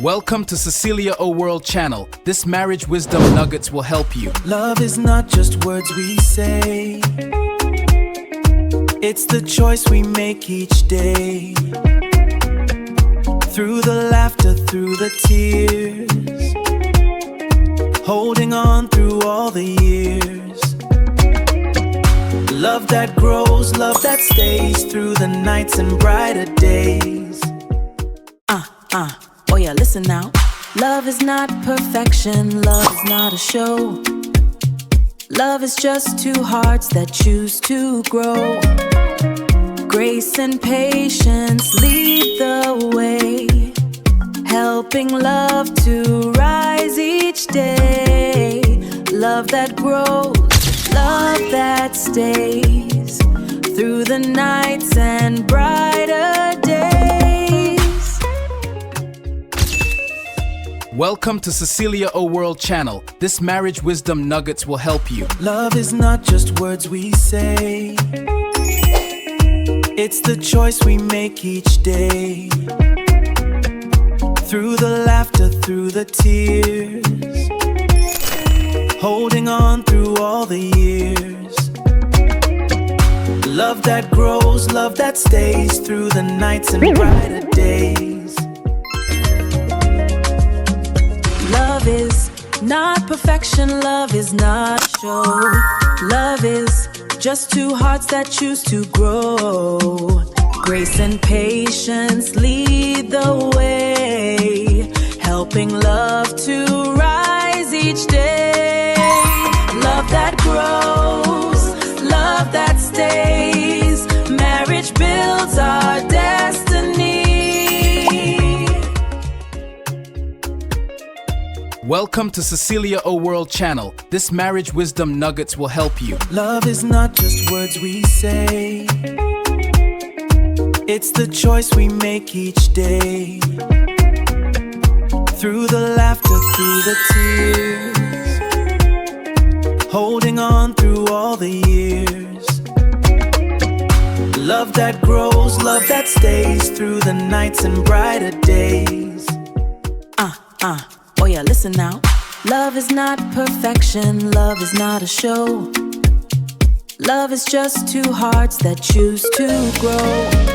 Welcome to Cecelia O World channel. This marriage wisdom nuggets will help you. Love is not just words we say. It's the choice we make each day. Through the laughter, through the tears, holding on through all the years. Love that grows, love that stays through the nights and brighter days. Oh yeah, listen now. Love is not perfection, love is not a show. Love is just two hearts that choose to grow. Grace and patience lead the way, helping love to rise each day. Love that grows, love that stays through the nights and brighter days. Welcome to Cecelia O World channel. This marriage wisdom nuggets will help you. Love is not just words we say. It's the choice we make each day. Through the laughter, through the tears, holding on through all the years. Love that grows, love that stays through the nights and brighter days. Love is not perfection, love is not a show. Love is just two hearts that choose to grow. Grace and patience lead the way, helping love to rise each day. Love that grows, love that stays. Marriage builds our destiny. Welcome to Cecelia O World channel. This marriage wisdom nuggets will help you. Love is not just words we say. It's the choice we make each day. Through the laughter, through the tears, holding on through all the years. Love that grows, love that stays through the nights and brighter days. Oh yeah, listen now. Love is not perfection, love is not a show. Love is just two hearts that choose to grow.